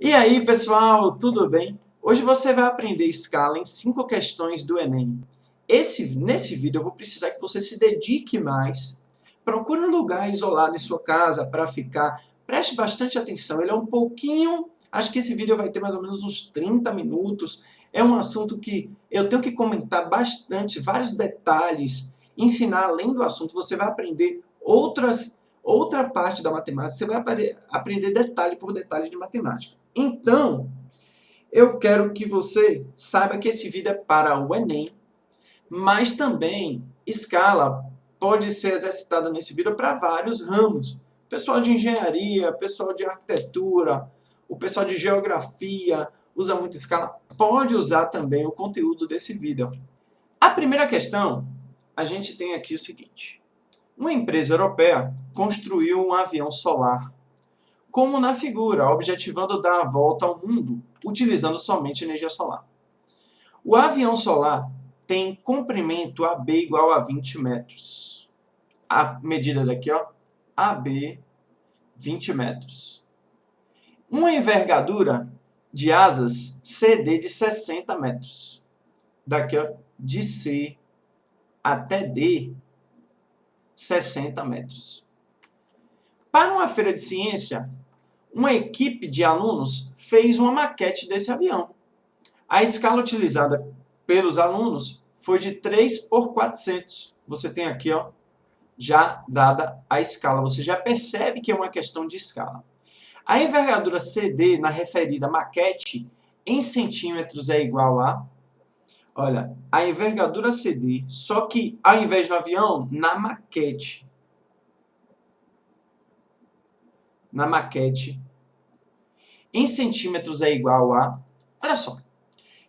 E aí, pessoal, tudo bem? Hoje você vai aprender escala em 5 questões do Enem. Nesse vídeo eu vou precisar que você se dedique mais. Procure um lugar isolado em sua casa para ficar. Preste bastante atenção. Ele é um pouquinho... Acho que esse vídeo vai ter mais ou menos uns 30 minutos. É um assunto que eu tenho que comentar bastante, vários detalhes, ensinar além do assunto. Você vai aprender outra parte da matemática. Você vai aprender detalhe por detalhe de matemática. Então, eu quero que você saiba que esse vídeo é para o Enem, mas também escala pode ser exercitada nesse vídeo para vários ramos. Pessoal de engenharia, pessoal de arquitetura, o pessoal de geografia usa muito escala, pode usar também o conteúdo desse vídeo. A primeira questão, a gente tem aqui o seguinte. Uma empresa europeia construiu um avião solar como na figura, objetivando dar a volta ao mundo utilizando somente energia solar. O avião solar tem comprimento AB igual a 20 metros. A medida daqui, ó, AB, 20 metros. Uma envergadura de asas CD de 60 metros. Daqui, ó, de C até D, 60 metros. Para uma feira de ciência, uma equipe de alunos fez uma maquete desse avião. A escala utilizada pelos alunos foi de 3 por 400. Você tem aqui, ó, já dada a escala. Você já percebe que é uma questão de escala. A envergadura CD na referida maquete em centímetros é igual a... Olha, a envergadura CD, só que ao invés do avião, na maquete. Na maquete, em centímetros é igual a... Olha só,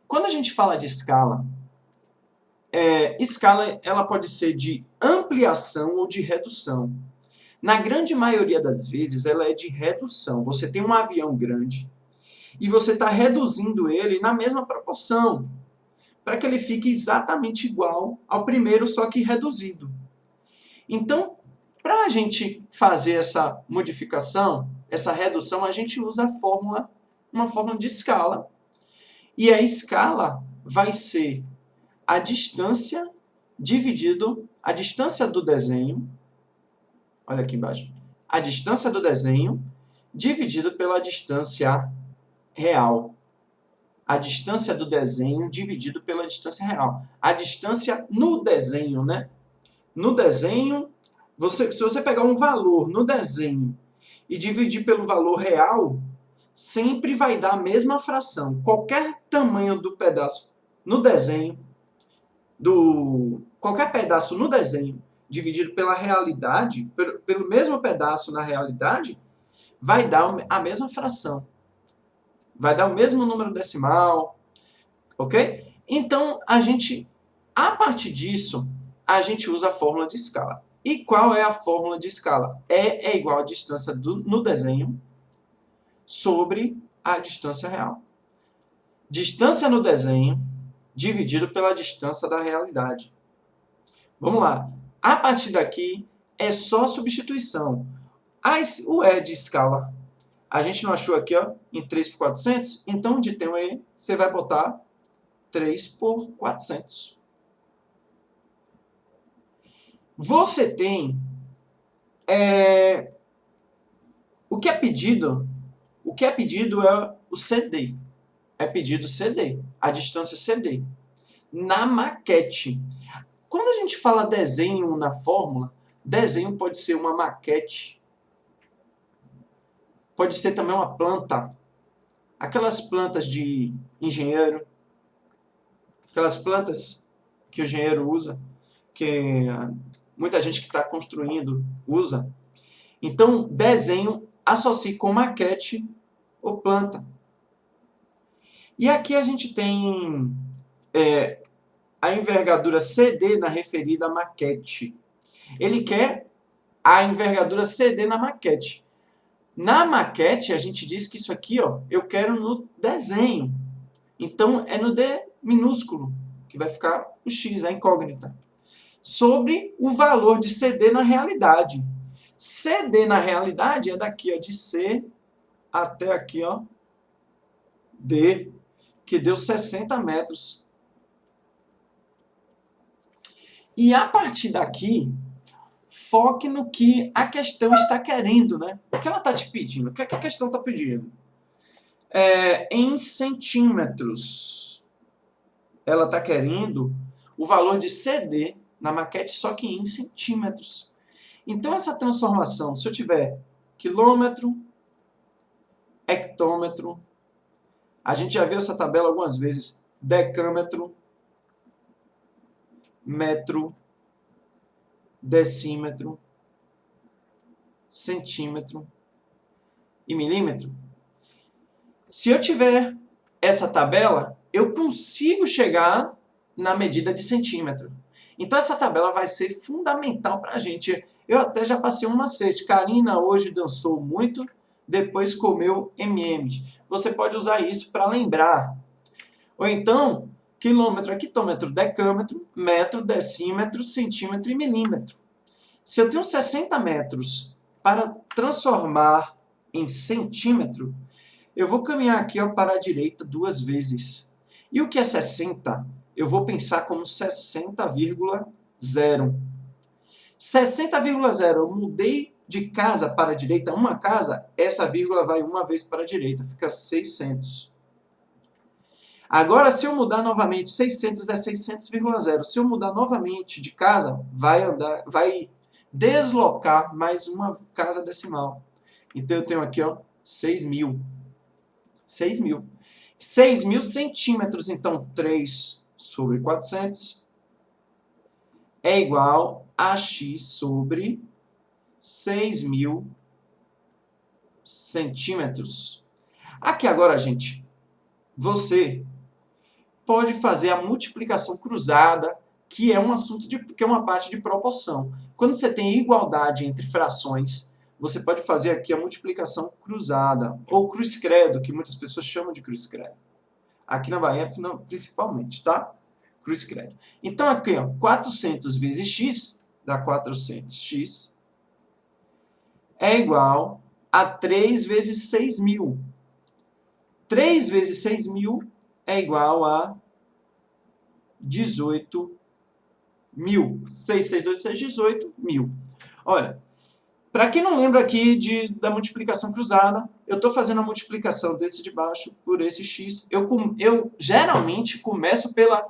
quando a gente fala de escala, escala ela pode ser de ampliação ou de redução. Na grande maioria das vezes, ela é de redução. Você tem um avião grande e você está reduzindo ele na mesma proporção, para que ele fique exatamente igual ao primeiro, só que reduzido. Então, para a gente fazer essa modificação, essa redução, a gente usa uma fórmula de escala. E a escala vai ser a distância dividido a distância do desenho, olha aqui embaixo, a distância do desenho dividido pela distância real. A distância do desenho dividido pela distância real. A distância no desenho, né? No desenho, se você pegar um valor no desenho e dividir pelo valor real, sempre vai dar a mesma fração. Qualquer tamanho do pedaço no desenho, qualquer pedaço no desenho dividido pela realidade, pelo mesmo pedaço na realidade, vai dar a mesma fração. Vai dar o mesmo número decimal, ok? Então, a partir disso, a gente usa a fórmula de escala. E qual é a fórmula de escala? E é igual a distância no desenho sobre a distância real. Distância no desenho dividido pela distância da realidade. Vamos lá. A partir daqui é só substituição. O E de escala, a gente não achou aqui, ó, em 3 por 400? Então, onde tem o E, você vai botar 3 por 400. Você tem o que é pedido é o CD. É pedido CD, a distância CD. Na maquete. Quando a gente fala desenho na fórmula, desenho pode ser uma maquete, pode ser também uma planta. Aquelas plantas de engenheiro, aquelas plantas que o engenheiro usa, que muita gente que está construindo usa. Então, desenho associa com maquete ou planta. E aqui a gente tem a envergadura CD na referida à maquete. Ele quer a envergadura CD na maquete. Na maquete, a gente diz que isso aqui, ó, eu quero no desenho. Então, é no D minúsculo, que vai ficar o X, a incógnita. Sobre o valor de CD na realidade. CD na realidade é daqui, ó, de C até aqui, ó, D, que deu 60 metros. E a partir daqui, foque no que a questão está querendo, né? O que ela está te pedindo? O que a questão está pedindo? Em centímetros. Ela está querendo o valor de CD na maquete, só que em centímetros. Então, essa transformação, se eu tiver quilômetro, hectômetro, a gente já viu essa tabela algumas vezes, decâmetro, metro, decímetro, centímetro e milímetro. Se eu tiver essa tabela, eu consigo chegar na medida de centímetro. Então, essa tabela vai ser fundamental para a gente. Eu até já passei um macete. Karina hoje dançou muito, depois comeu M&M's. Você pode usar isso para lembrar. Ou então, quilômetro, hectômetro, decâmetro, metro, decímetro, centímetro e milímetro. Se eu tenho 60 metros para transformar em centímetro, eu vou caminhar aqui para a direita 2 vezes. E o que é 60? Eu vou pensar como 60,0. 60,0, eu mudei de casa para a direita uma casa, essa vírgula vai uma vez para a direita, fica 600. Agora, se eu mudar novamente, 600 é 600,0. Se eu mudar novamente de casa, vai deslocar mais uma casa decimal. Então, eu tenho aqui, ó, 6.000. 6.000. 6.000 centímetros, então 3 sobre 400 é igual a x sobre 6.000 centímetros. Aqui agora, gente, você pode fazer a multiplicação cruzada, que é um assunto que é uma parte de proporção. Quando você tem igualdade entre frações, você pode fazer aqui a multiplicação cruzada, ou cruz-credo, que muitas pessoas chamam de cruz-credo. Aqui na Bahia, principalmente, tá? Cruz-credo. Então, aqui, ó, 400 vezes x, dá 400x, é igual a 3 vezes 6.000. 3 vezes 6.000 é igual a 18.000. 6, 6, 2, 6, 18.000. Olha, para quem não lembra aqui da multiplicação cruzada, eu estou fazendo a multiplicação desse de baixo por esse x. Eu geralmente começo pelo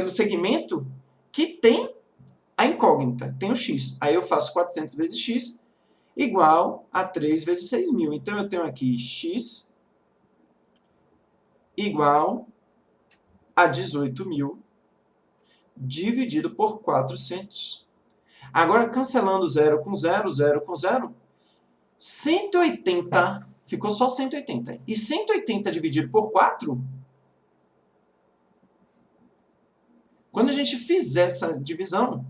segmento que tem a incógnita, tem o x. Aí eu faço 400 vezes x igual a 3 vezes 6.000. Então, eu tenho aqui x igual a 18.000 dividido por 400. Agora, cancelando 0 com 0, 0 com 0, 180, ficou só 180. E 180 dividido por 4, quando a gente fizer essa divisão,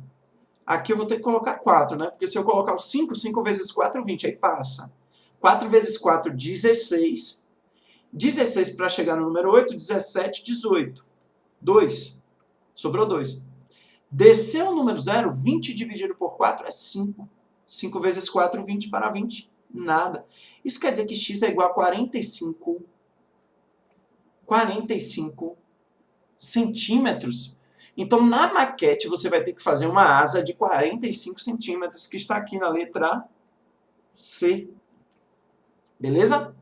aqui eu vou ter que colocar 4, né? Porque se eu colocar o 5, 5 vezes 4, 20, aí passa. 4 vezes 4, 16. 16 para chegar no número 8, 17, 18. 2. Sobrou 2. Desceu o número 0, 20 dividido por 4 é 5. 5 vezes 4, 20 para 20. Nada. Isso quer dizer que x é igual a 45 centímetros. Então, na maquete, você vai ter que fazer uma asa de 45 centímetros, que está aqui na letra C. Beleza?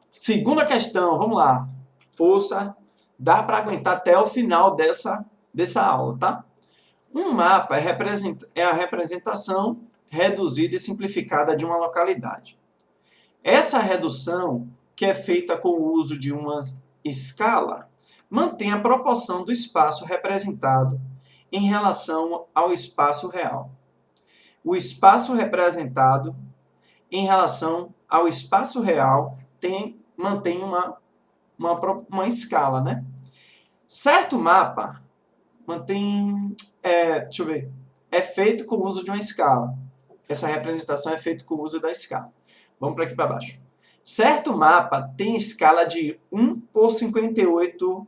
Segunda questão, vamos lá. Força, dá para aguentar até o final dessa aula, tá? Um mapa é a representação reduzida e simplificada de uma localidade. Essa redução, que é feita com o uso de uma escala, mantém a proporção do espaço representado em relação ao espaço real. O espaço representado em relação ao espaço real mantém uma escala, né? Certo mapa mantém, deixa eu ver, é feito com o uso de uma escala. Essa representação é feita com o uso da escala. Vamos para aqui para baixo. Certo mapa tem escala de 1 por 58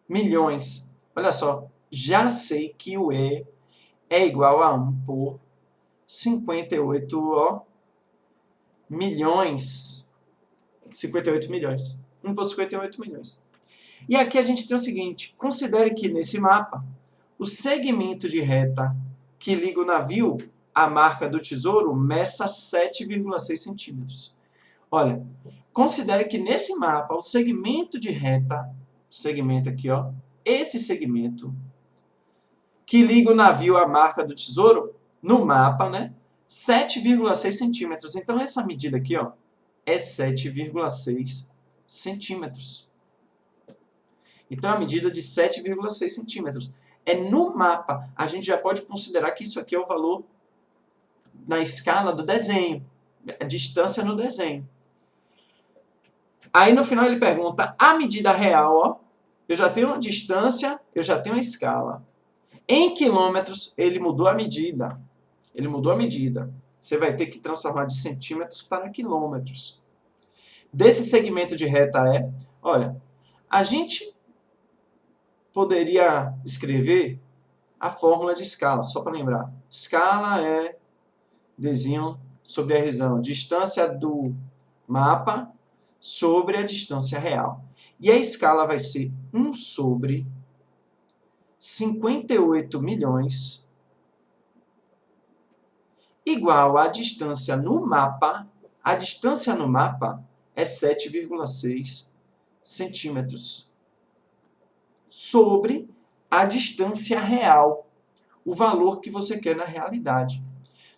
milhões. Olha só, já sei que o E é igual a 1 por 58 milhões. 58 milhões. 1 por 58 milhões. E aqui a gente tem o seguinte, considere que nesse mapa, o segmento de reta que liga o navio à marca do tesouro meça 7,6 centímetros. Olha, considere que nesse mapa, o segmento de reta, segmento aqui, ó, esse segmento, que liga o navio à marca do tesouro, no mapa, né, 7,6 centímetros. Então, essa medida aqui, ó, é 7,6 centímetros. Então, a medida de 7,6 centímetros. É no mapa. A gente já pode considerar que isso aqui é o valor na escala do desenho, a distância no desenho. Aí, no final, ele pergunta, a medida real, ó, eu já tenho a distância, eu já tenho a escala. Em quilômetros, ele mudou a medida. Ele mudou a medida. Você vai ter que transformar de centímetros para quilômetros. Desse segmento de reta é, olha, a gente poderia escrever a fórmula de escala, só para lembrar. Escala é Dzinho sobre Rzão, distância do mapa sobre a distância real. E a escala vai ser 1 sobre 58 milhões igual à distância no mapa. A distância no mapa é 7,6 centímetros sobre a distância real, o valor que você quer na realidade.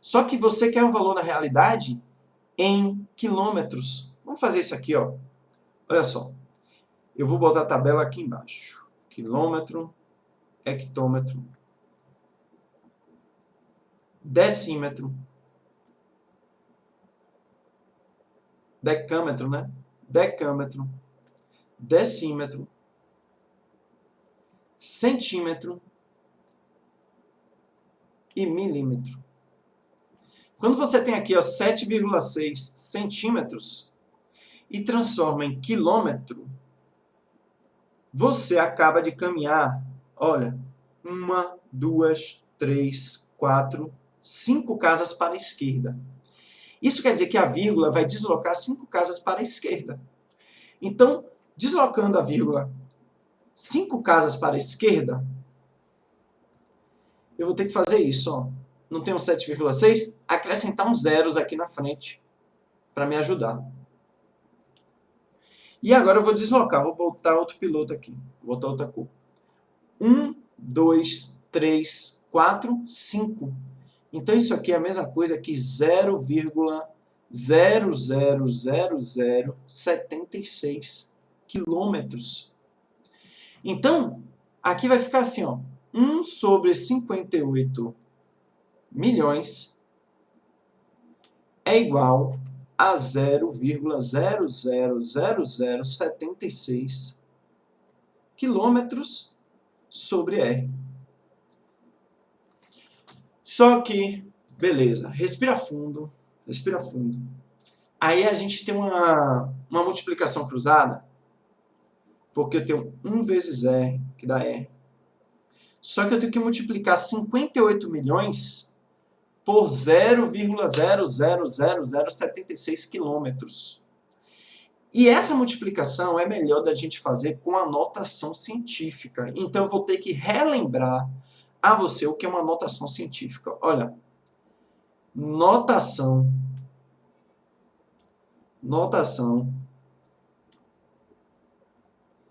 Só que você quer um valor na realidade em quilômetros. Vamos fazer isso aqui, ó. Olha só. Eu vou botar a tabela aqui embaixo. Quilômetro, hectômetro, decímetro, decâmetro, né? Decâmetro, decímetro, centímetro e milímetro. Quando você tem aqui 7,6 centímetros e transforma em quilômetro, você acaba de caminhar, olha, 1, 2, 3, 4, 5 casas para a esquerda. Isso quer dizer que a vírgula vai deslocar 5 casas para a esquerda. Então, deslocando a vírgula 5 casas para a esquerda, eu vou ter que fazer isso, ó. Não tem um 7,6? Acrescentar uns zeros aqui na frente para me ajudar. E agora eu vou deslocar, vou botar outro piloto aqui, vou botar outra cor. 1, 2, 3, 4, 5. Então isso aqui é a mesma coisa que 0,0000076 quilômetros. Então, aqui vai ficar assim, ó, 1 sobre 58 milhões é igual a 0,000076 quilômetros sobre R. Só que, beleza, respira fundo, respira fundo. Aí a gente tem uma multiplicação cruzada, porque eu tenho 1 vezes R, que dá R. Só que eu tenho que multiplicar 58 milhões por 0,0000076 quilômetros. E essa multiplicação é melhor da gente fazer com a notação científica. Então eu vou ter que relembrar a você o que é uma notação científica. Olha, notação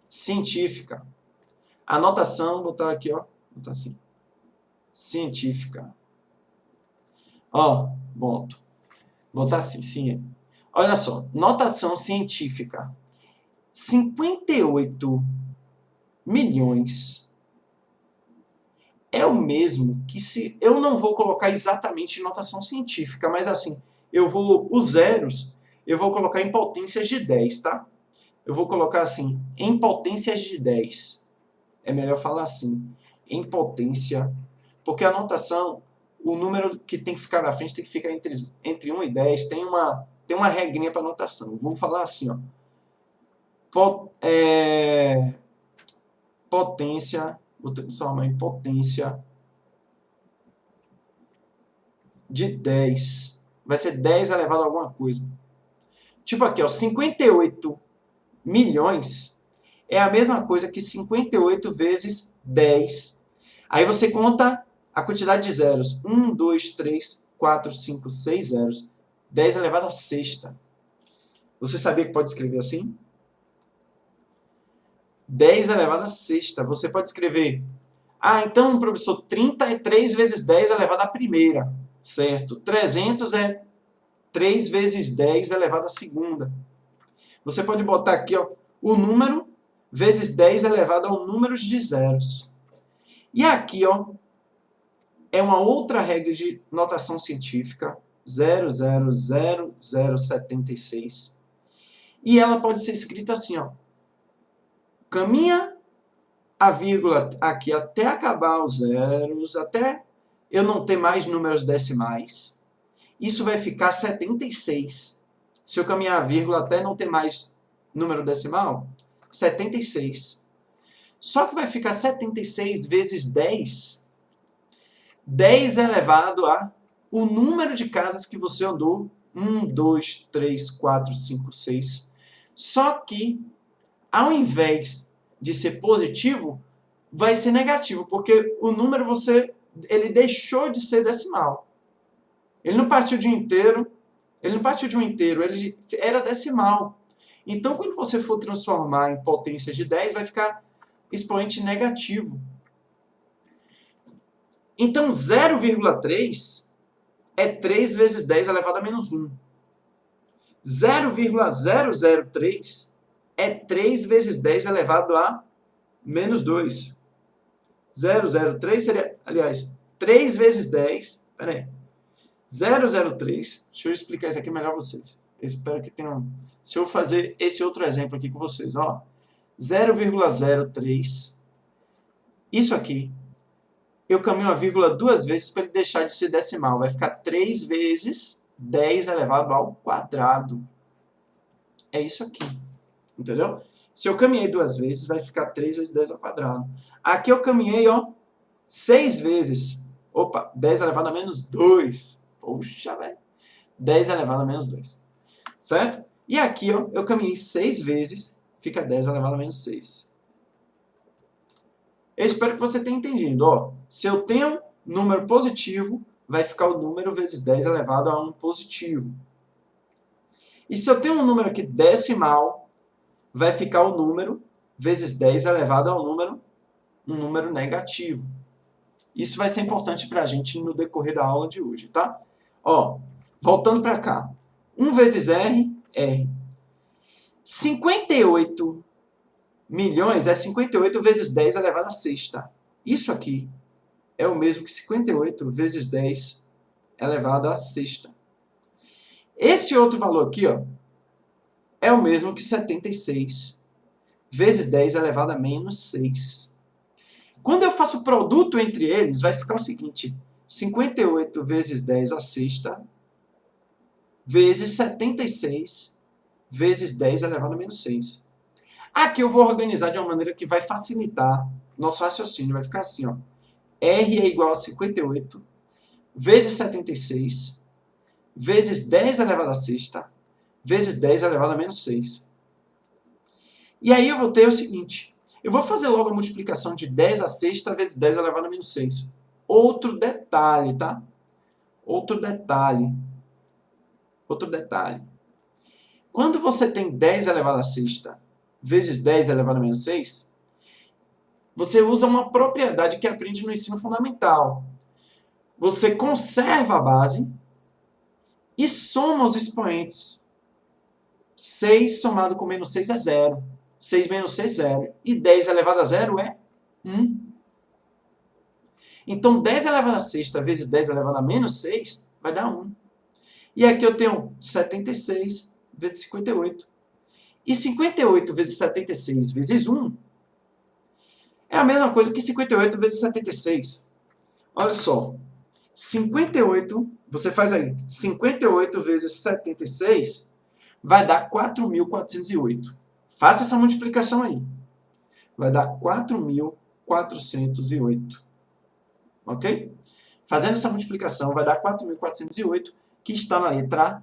científica. A notação, vou botar aqui, ó, botar assim, científica. Ó, ponto. Botar assim, sim. Olha só, notação científica. 58 milhões é o mesmo que se... Eu não vou colocar exatamente notação científica, mas assim, os zeros, eu vou colocar em potências de 10, tá? Eu vou colocar assim, em potências de 10. É melhor falar assim, em potência, porque a notação, o número que tem que ficar na frente tem que ficar entre 1 e 10, tem uma regrinha para notação. Vou falar assim, ó. Potência, vou transformar em potência de 10. Vai ser 10 elevado a alguma coisa. Tipo aqui, ó, 58 milhões é a mesma coisa que 58 vezes 10. Aí você conta a quantidade de zeros. 1, 2, 3, 4, 5, 6 zeros. 10 elevado à sexta. Você sabia que pode escrever assim? 10 elevado à sexta. Você pode escrever... Ah, então, professor, 30 é 3 vezes 10 elevado à primeira. Certo. 300 é 3 vezes 10 elevado à segunda. Você pode botar aqui, ó, o número vezes 10 elevado ao número de zeros. E aqui, ó, é uma outra regra de notação científica, 0,00076. E ela pode ser escrita assim, ó. Caminha a vírgula aqui até acabar os zeros, até eu não ter mais números decimais. Isso vai ficar 76. Se eu caminhar a vírgula até não ter mais número decimal, 76. Só que vai ficar 76 vezes 10. 10 elevado a o número de casas que você andou. 1, 2, 3, 4, 5, 6. Só que, ao invés de ser positivo, vai ser negativo, porque o número ele deixou de ser decimal. Ele não partiu de um inteiro, ele era decimal. Então, quando você for transformar em potência de 10, vai ficar expoente negativo. Então, 0,3 é 3 vezes 10 elevado a menos 1. 0,003 é 3 vezes 10 elevado a menos 2. 003 seria, aliás, 3 vezes 10... Peraí. 003, deixa eu explicar isso aqui melhor a vocês. Eu espero que tenham... Se eu fazer esse outro exemplo aqui com vocês, ó. 0,03. Isso aqui, eu caminho a vírgula duas vezes para ele deixar de ser decimal. Vai ficar 3 vezes 10 elevado ao quadrado. É isso aqui. Entendeu? Se eu caminhei duas vezes, vai ficar 3 vezes 10 ao quadrado. Aqui eu caminhei, ó, 6 vezes. Opa, 10 elevado a menos 2. Poxa, velho. 10 elevado a menos 2. Certo? E aqui, ó, eu caminhei 6 vezes, fica 10 elevado a menos 6. Eu espero que você tenha entendido. Ó, se eu tenho número positivo, vai ficar o número vezes 10 elevado a 1 positivo. E se eu tenho um número aqui decimal, vai ficar o número vezes 10 elevado ao número, um número negativo. Isso vai ser importante para a gente no decorrer da aula de hoje, tá? Ó, voltando para cá. 1 vezes R, R. 58 milhões é 58 vezes 10 elevado a sexta. Isso aqui é o mesmo que 58 vezes 10 elevado a sexta. Esse outro valor aqui, ó, é o mesmo que 76 vezes 10 elevado a menos 6. Quando eu faço o produto entre eles, vai ficar o seguinte: 58 vezes 10 a sexta vezes 76 vezes 10 elevado a menos 6. Aqui eu vou organizar de uma maneira que vai facilitar nosso raciocínio. Vai ficar assim, ó. R é igual a 58 vezes 76 vezes 10 elevado a sexta vezes 10 elevado a menos 6. E aí eu vou ter o seguinte. Eu vou fazer logo a multiplicação de 10 a sexta vezes 10 elevado a menos 6. Outro detalhe, tá? Outro detalhe. Quando você tem 10 elevado a sexta vezes 10 elevado a menos 6, você usa uma propriedade que aprende no ensino fundamental. Você conserva a base e soma os expoentes. 6 somado com menos 6 é 0. 6 menos 6 é 0. E 10 elevado a 0 é 1. Então, 10 elevado a sexta vezes 10 elevado a menos 6 vai dar 1. E aqui eu tenho 76 vezes 58. E 58 vezes 76 vezes 1 é a mesma coisa que 58 vezes 76. Olha só. 58, você faz aí. 58 vezes 76 vai dar 4.408. Faça essa multiplicação aí. Vai dar 4.408. Ok? Fazendo essa multiplicação, vai dar 4.408, que está na letra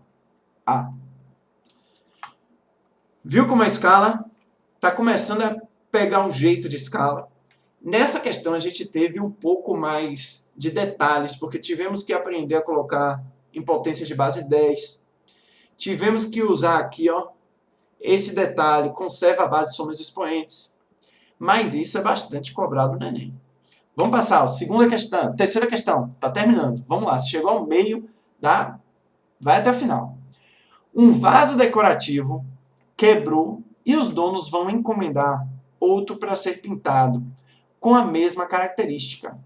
A. Viu como a escala está começando a pegar um jeito de escala. Nessa questão a gente teve um pouco mais de detalhes, porque tivemos que aprender a colocar em potência de base 10. Tivemos que usar aqui, ó, esse detalhe, conserva a base de somas expoentes. Mas isso é bastante cobrado no Enem. Vamos passar, ó, segunda questão, terceira questão, está terminando. Vamos lá, se chegou ao meio, vai até o final. Um vaso decorativo quebrou e os donos vão encomendar outro para ser pintado, com a mesma característica.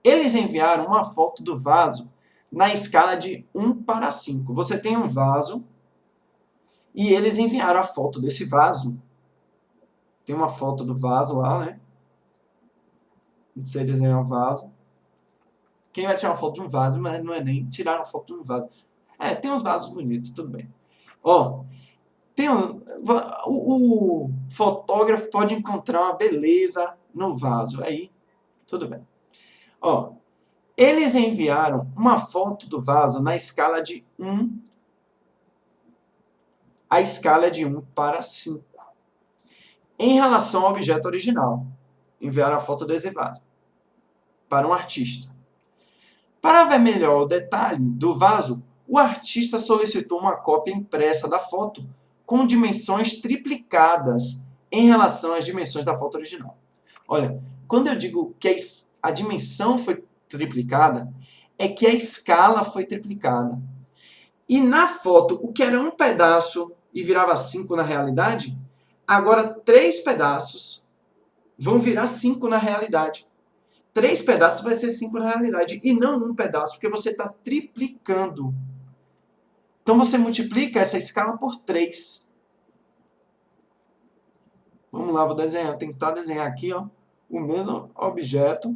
Eles enviaram uma foto do vaso na escala de 1:5. Você tem um vaso e eles enviaram a foto desse vaso. Tem uma foto do vaso lá, né? Você desenhar um vaso. Quem vai tirar uma foto de um vaso, mas não é nem tirar uma foto de um vaso. Tem uns vasos bonitos, tudo bem. Ó, o fotógrafo pode encontrar uma beleza no vaso. Aí, tudo bem. Ó, eles enviaram uma foto do vaso na escala de 1. A escala é de 1:5. Em relação ao objeto original, enviaram a foto desse vaso para um artista. Para ver melhor o detalhe do vaso, o artista solicitou uma cópia impressa da foto com dimensões triplicadas em relação às dimensões da foto original. Olha, quando eu digo que a dimensão foi triplicada, é que a escala foi triplicada. E na foto, o que era um pedaço e virava 5 na realidade, agora 3 pedaços vão virar 5 na realidade. 3 pedaços vai ser 5 na realidade, e não um pedaço, porque você está triplicando. Então você multiplica essa escala por 3. Vamos lá, vou tentar desenhar aqui, ó, o mesmo objeto,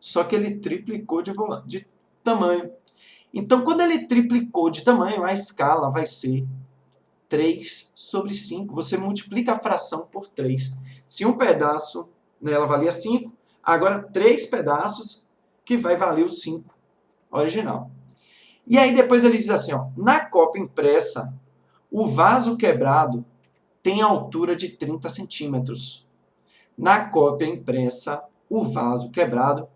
só que ele triplicou de tamanho. Então, quando ele triplicou de tamanho, a escala vai ser 3/5. Você multiplica a fração por 3. Se um pedaço, né, ela valia 5, agora 3 pedaços que vai valer o 5 original. E aí depois ele diz assim, ó, na cópia impressa, o vaso quebrado tem altura de 30 centímetros. Na cópia impressa, o vaso quebrado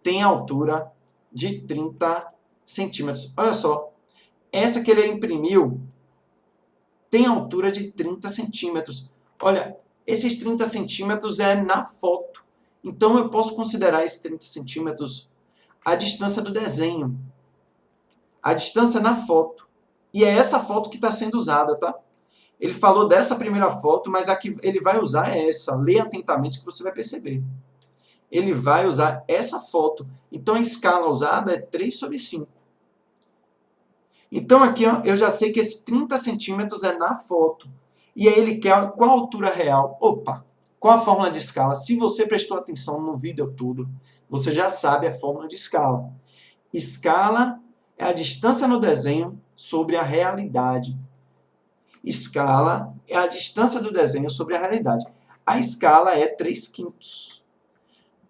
tem altura de 30 centímetros. Olha só, essa que ele imprimiu tem altura de 30 centímetros. Olha, esses 30 centímetros é na foto. Então eu posso considerar esses 30 centímetros a distância do desenho. A distância na foto. E é essa foto que está sendo usada, tá? Ele falou dessa primeira foto, mas a que ele vai usar é essa. Leia atentamente que você vai perceber. Ele vai usar essa foto. Então a escala usada é 3/5. Então aqui, ó, eu já sei que esse 30 centímetros é na foto. E aí ele quer qual a altura real. Opa! Qual a fórmula de escala? Se você prestou atenção no vídeo todo, você já sabe a fórmula de escala. Escala é a distância no desenho sobre a realidade. Escala é a distância do desenho sobre a realidade. A escala é 3/5.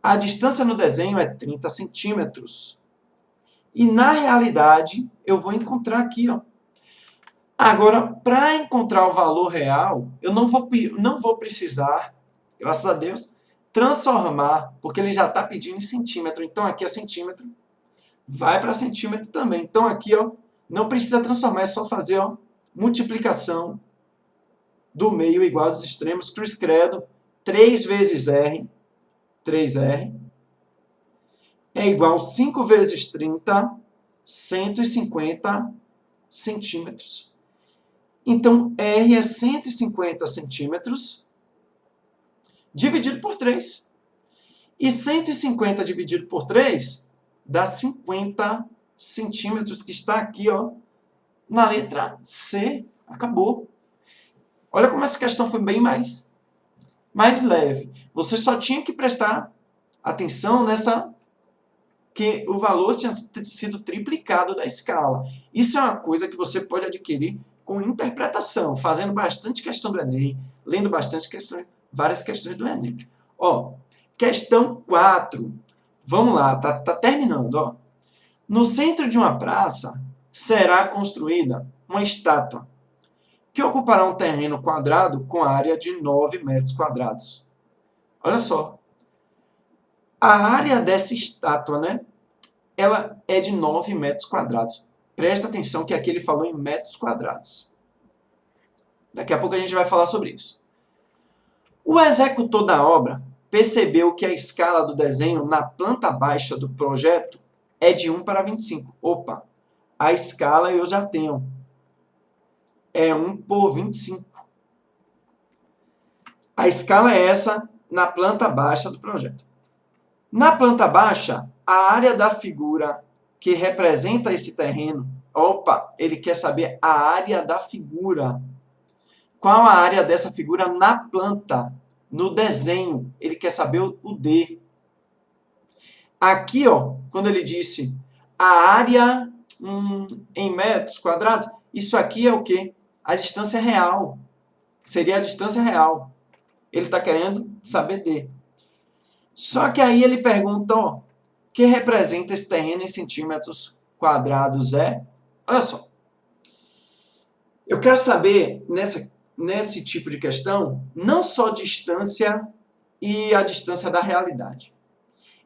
A distância no desenho é 30 centímetros. E na realidade, eu vou encontrar aqui, ó. Agora, para encontrar o valor real, eu não vou precisar, graças a Deus, transformar, porque ele já está pedindo em centímetro. Então, aqui é centímetro, vai para centímetro também. Então, aqui, ó, não precisa transformar, é só fazer, ó, multiplicação do meio igual dos extremos, cruz credo, 3 vezes R, 3R, é igual a 5 vezes 30, 150 centímetros. Então, R é 150 centímetros dividido por 3. E 150 dividido por 3 dá 50 centímetros, que está aqui, ó, na letra C. Acabou. Olha como essa questão foi bem mais leve. Você só tinha que prestar atenção nessa que o valor tinha sido triplicado da escala. Isso é uma coisa que você pode adquirir com interpretação, fazendo bastante questão do Enem, lendo bastante questões, várias questões do Enem. Ó, questão 4. Vamos lá, tá terminando, ó. No centro de uma praça será construída uma estátua que ocupará um terreno quadrado com área de 9 metros quadrados. Olha só, a área dessa estátua, né? Ela é de 9 metros quadrados. Presta atenção que aqui ele falou em metros quadrados. Daqui a pouco a gente vai falar sobre isso. O executor da obra percebeu que a escala do desenho na planta baixa do projeto é de 1:25. Opa, a escala eu já tenho. É 1:25. A escala é essa na planta baixa do projeto. Na planta baixa, a área da figura que representa esse terreno, opa, ele quer saber a área da figura. Qual a área dessa figura na planta, no desenho? Ele quer saber o D. Aqui, ó, quando ele disse a área em metros quadrados, isso aqui é o quê? A distância real. Seria a distância real. Ele está querendo saber D. Só que aí ele pergunta, ó, que representa esse terreno em centímetros quadrados é? Olha só. Eu quero saber, nesse tipo de questão, não só distância e a distância da realidade.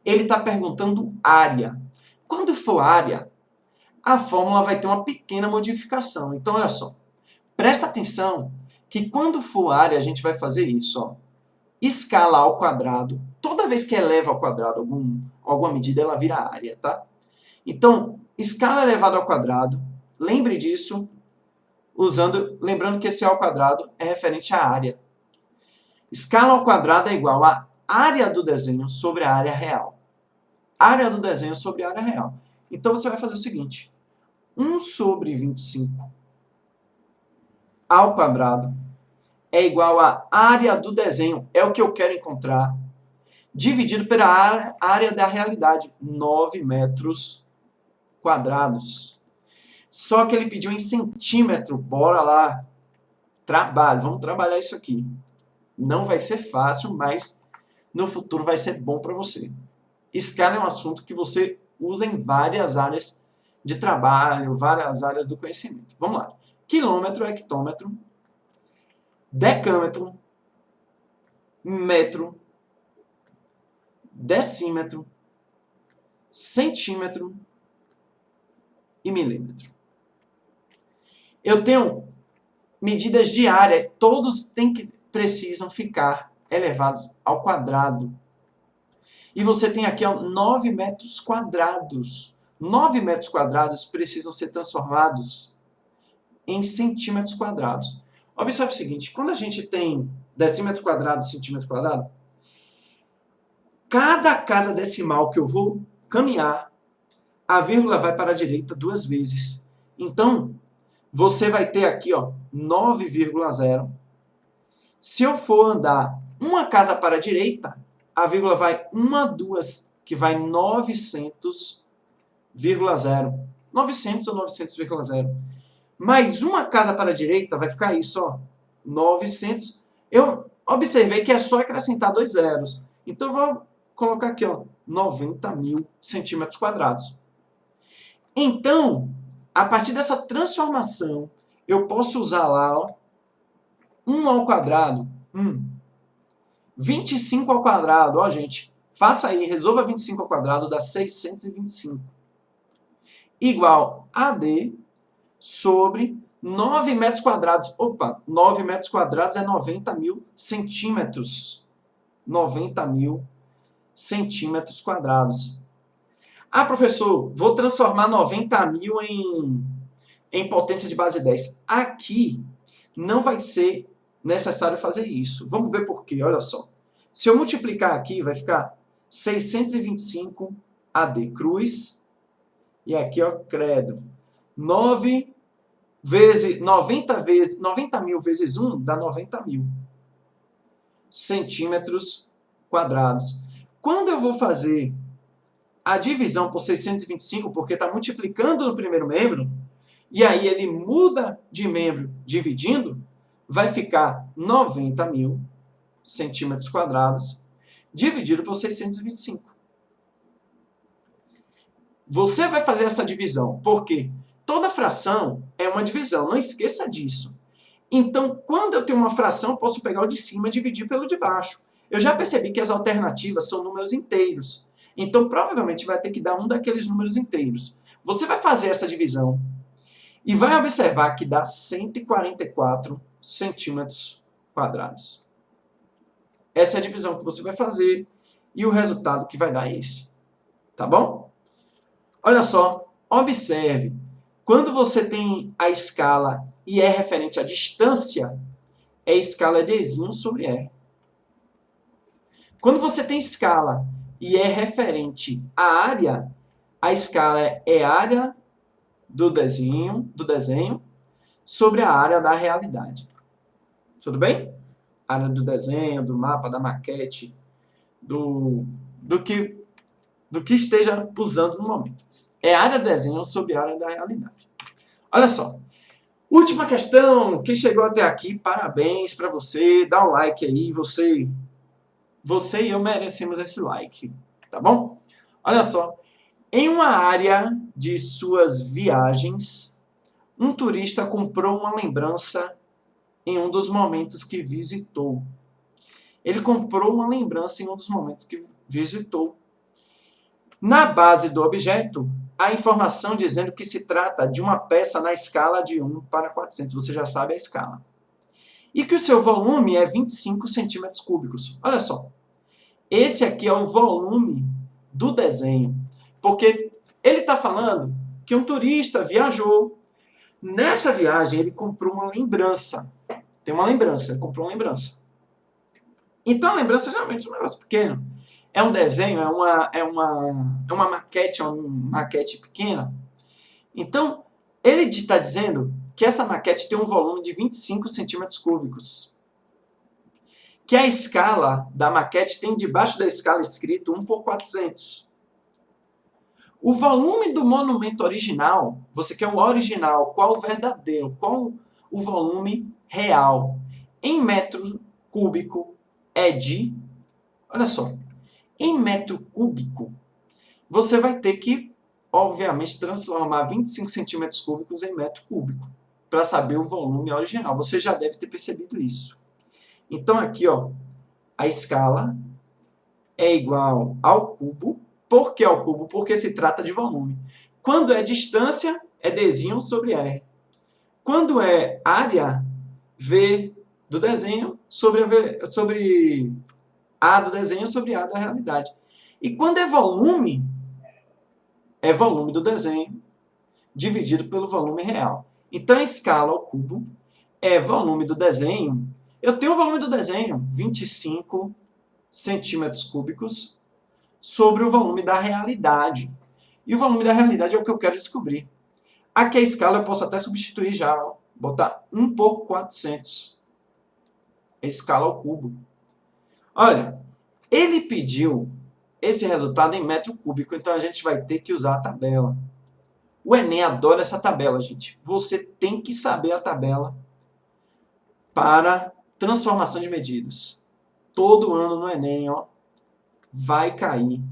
Ele está perguntando área. Quando for área, a fórmula vai ter uma pequena modificação. Então, olha só. Presta atenção que quando for área, a gente vai fazer isso, ó. Escala ao quadrado. Toda vez que eleva ao quadrado alguma medida, ela vira área, tá? Então, escala elevado ao quadrado. Lembre disso, lembrando que esse ao quadrado é referente à área. Escala ao quadrado é igual a área do desenho sobre a área real. Área do desenho sobre a área real. Então, você vai fazer o seguinte. 1/25 ao quadrado é igual a área do desenho, é o que eu quero encontrar, dividido pela área da realidade, 9 metros quadrados. Só que ele pediu em centímetro, bora lá, trabalho, vamos trabalhar isso aqui. Não vai ser fácil, mas no futuro vai ser bom para você. Escala é um assunto que você usa em várias áreas de trabalho, várias áreas do conhecimento. Vamos lá. Quilômetro, hectômetro, decâmetro, metro, decímetro, centímetro e milímetro. Eu tenho medidas de área, todos precisam ficar elevados ao quadrado. E você tem aqui ó, 9 metros quadrados. 9 metros quadrados precisam ser transformados em centímetros quadrados. Observe o seguinte, quando a gente tem decímetro quadrado, centímetro quadrado, cada casa decimal que eu vou caminhar, a vírgula vai para a direita 2 vezes. Então, você vai ter aqui ó, 9,0. Se eu for andar uma casa para a direita, a vírgula vai 1, 2, que vai 900,0. 900 ou 900,0. Mais uma casa para a direita vai ficar isso, ó, 900. Eu observei que é só acrescentar 2 zeros. Então, eu vou colocar aqui, ó, 90.000 centímetros quadrados. Então, a partir dessa transformação, eu posso usar lá, ó, 1 ao quadrado, 25 ao quadrado, ó, gente, faça aí, resolva 25 ao quadrado, dá 625. Igual a D sobre 9 metros quadrados. Opa, 9 metros quadrados é 90.000 centímetros. 90.000 centímetros quadrados. Ah, professor, vou transformar 90.000 em potência de base 10. Aqui não vai ser necessário fazer isso. Vamos ver por quê, olha só. Se eu multiplicar aqui, vai ficar 625 AD cruz. E aqui, ó, credo. 90.000 vezes 1 dá 90.000 centímetros quadrados. Quando eu vou fazer a divisão por 625, porque está multiplicando no primeiro membro, e aí ele muda de membro dividindo, vai ficar 90.000 centímetros quadrados dividido por 625. Você vai fazer essa divisão, porque toda fração é uma divisão, não esqueça disso. Então, quando eu tenho uma fração, eu posso pegar o de cima e dividir pelo de baixo. Eu já percebi que as alternativas são números inteiros. Então, provavelmente, vai ter que dar um daqueles números inteiros. Você vai fazer essa divisão e vai observar que dá 144 centímetros quadrados. Essa é a divisão que você vai fazer e o resultado que vai dar é esse. Tá bom? Olha só, observe. Quando você tem a escala e é referente à distância, é escala Dzinho sobre R. Quando você tem escala e é referente à área, a escala é área do desenho sobre a área da realidade. Tudo bem? Área do desenho, do mapa, da maquete, do que esteja usando no momento. É área do desenho sobre a área da realidade. Olha só. Última questão. Quem chegou até aqui, parabéns para você. Dá um like aí. Você e eu merecemos esse like. Tá bom? Olha só. Em uma área de suas viagens, um turista comprou uma lembrança em um dos momentos que visitou. Ele comprou uma lembrança em um dos momentos que visitou. Na base do objeto, há informação dizendo que se trata de uma peça na escala de 1 para 400. Você já sabe a escala. E que o seu volume é 25 centímetros cúbicos. Olha só. Esse aqui é o volume do desenho. Porque ele está falando que um turista viajou. Nessa viagem, ele comprou uma lembrança. Tem uma lembrança, ele comprou uma lembrança. Então, a lembrança geralmente é um negócio pequeno. É um desenho, é uma maquete pequena. Então, ele está dizendo que essa maquete tem um volume de 25 centímetros cúbicos. Que a escala da maquete tem debaixo da escala escrito 1 por 400. O volume do monumento original, você quer o original, qual o verdadeiro, qual o volume real? Em metro cúbico é de... Olha só. Em metro cúbico, você vai ter que, obviamente, transformar 25 centímetros cúbicos em metro cúbico para saber o volume original. Você já deve ter percebido isso. Então, aqui, ó, a escala é igual ao cubo. Por que ao cubo? Porque se trata de volume. Quando é distância, é Dzinho sobre R. Quando é área, V do desenho sobre A do desenho sobre A da realidade. E quando é volume do desenho dividido pelo volume real. Então, a escala ao cubo é volume do desenho. Eu tenho o volume do desenho, 25 centímetros cúbicos, sobre o volume da realidade. E o volume da realidade é o que eu quero descobrir. Aqui a escala eu posso até substituir já, ó, botar 1 por 400. A escala ao cubo. Olha, ele pediu esse resultado em metro cúbico, então a gente vai ter que usar a tabela. O Enem adora essa tabela, gente. Você tem que saber a tabela para transformação de medidas. Todo ano no Enem, ó, vai cair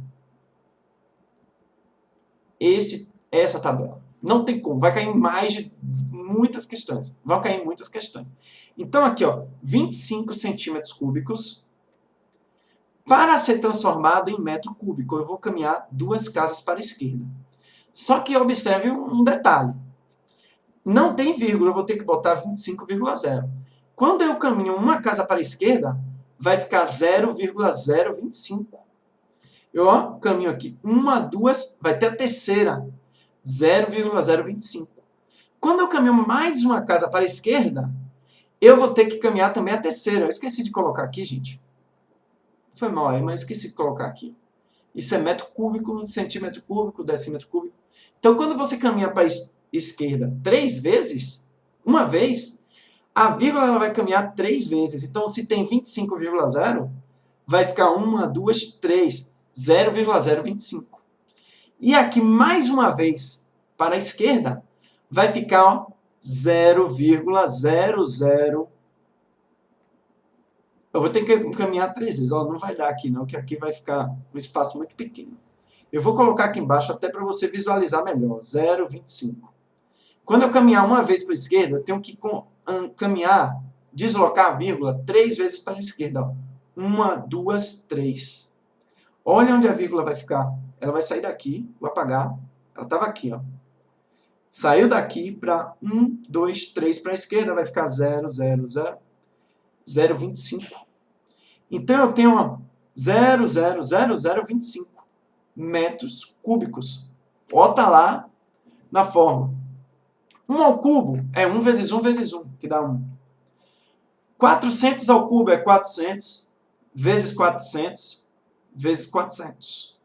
essa tabela. Não tem como, vai cair em mais de muitas questões. Vão cair em muitas questões. Então aqui, ó, 25 centímetros cúbicos. Para ser transformado em metro cúbico, eu vou caminhar 2 casas para a esquerda. Só que observe um detalhe. Não tem vírgula, eu vou ter que botar 25,0. Quando eu caminho uma casa para a esquerda, vai ficar 0,025. Eu caminho aqui 1, 2, vai ter a terceira, 0,025. Quando eu caminho mais uma casa para a esquerda, eu vou ter que caminhar também a terceira. Eu esqueci de colocar aqui, gente. Foi mal aí, mas esqueci de colocar aqui. Isso é metro cúbico, centímetro cúbico, decímetro cúbico. Então, quando você caminha para a esquerda 3 vezes, uma vez, a vírgula ela vai caminhar 3 vezes. Então, se tem 25,0, vai ficar 1, 2, 3, 0,025. E aqui, mais uma vez, para a esquerda, vai ficar 0,00. Eu vou ter que caminhar 3 vezes. Não vai dar aqui não, que aqui vai ficar um espaço muito pequeno. Eu vou colocar aqui embaixo até para você visualizar melhor. 0,25. Quando eu caminhar uma vez para a esquerda, eu tenho que caminhar, deslocar a vírgula 3 vezes para a esquerda. Ó. 1, 2, 3. Olha onde a vírgula vai ficar. Ela vai sair daqui, vou apagar. Ela estava aqui, ó. Saiu daqui para 1, 2, 3 para a esquerda, vai ficar 0, 0, 0, 0, 25. Então, eu tenho 0,00025 metros cúbicos. Ó, tá lá na fórmula. 1 ao cubo é 1 vezes 1 vezes 1, que dá 1. 400 ao cubo é 400 vezes 400 vezes 400.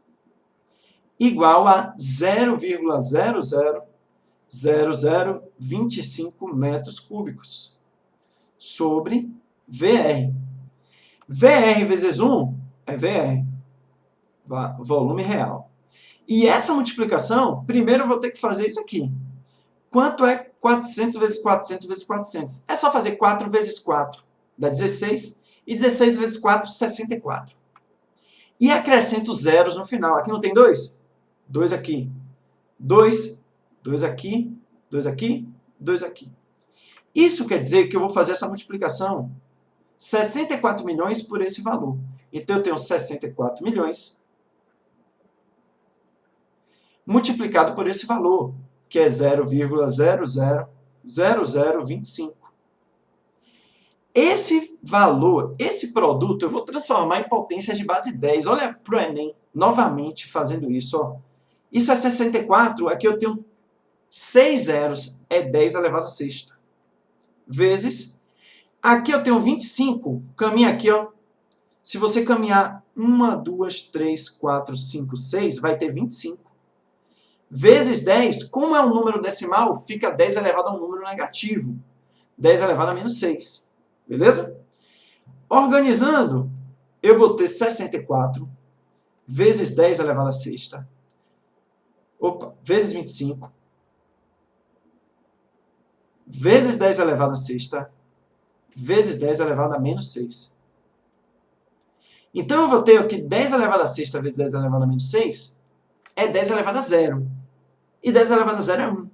Igual a 0,000025 metros cúbicos sobre VR. VR vezes 1 é VR, volume real. E essa multiplicação, primeiro eu vou ter que fazer isso aqui. Quanto é 400 vezes 400 vezes 400? É só fazer 4 vezes 4, dá 16. E 16 vezes 4, 64. E acrescento zeros no final. Aqui não tem 2? 2 aqui. 2, 2 aqui, 2 aqui, 2 aqui. Isso quer dizer que eu vou fazer essa multiplicação 64 milhões por esse valor. Então, eu tenho 64 milhões multiplicado por esse valor, que é 0,000025. Esse valor, esse produto, eu vou transformar em potência de base 10. Olha para o Enem, novamente fazendo isso. Ó. Isso é 64, aqui eu tenho 6 zeros, é 10 elevado a sexta. Vezes, aqui eu tenho 25, caminha aqui, ó. Se você caminhar 1, 2, 3, 4, 5, 6, vai ter 25. Vezes 10, como é um número decimal, fica 10 elevado a um número negativo. 10 elevado a menos 6. Beleza? Organizando, eu vou ter 64 vezes 10 elevado a sexta. Vezes 25. Vezes 10 elevado a sexta. Vezes 10 elevado a menos 6. Então, eu vou ter aqui 10 elevado a sexta vezes 10 elevado a menos 6 é 10 elevado a 0. E 10 elevado a 0 é 1.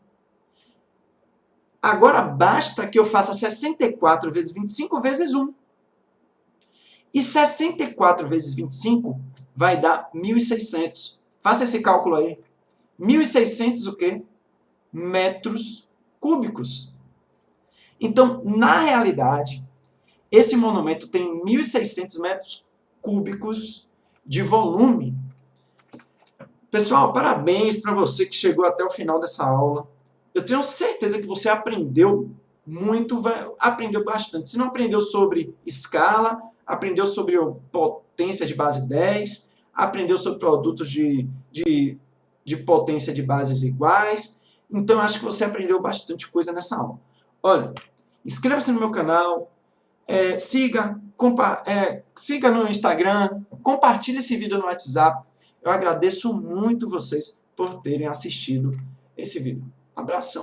Agora, basta que eu faça 64 vezes 25 vezes 1. E 64 vezes 25 vai dar 1.600. Faça esse cálculo aí. 1.600 o quê? Metros cúbicos. Então, na realidade, esse monumento tem 1.600 metros cúbicos de volume. Pessoal, parabéns para você que chegou até o final dessa aula. Eu tenho certeza que você aprendeu muito, aprendeu bastante. Se não aprendeu sobre escala, aprendeu sobre potência de base 10, aprendeu sobre produtos de potência de bases iguais. Então, acho que você aprendeu bastante coisa nessa aula. Olha, inscreva-se no meu canal, siga no Instagram, compartilhe esse vídeo no WhatsApp. Eu agradeço muito vocês por terem assistido esse vídeo. Abração!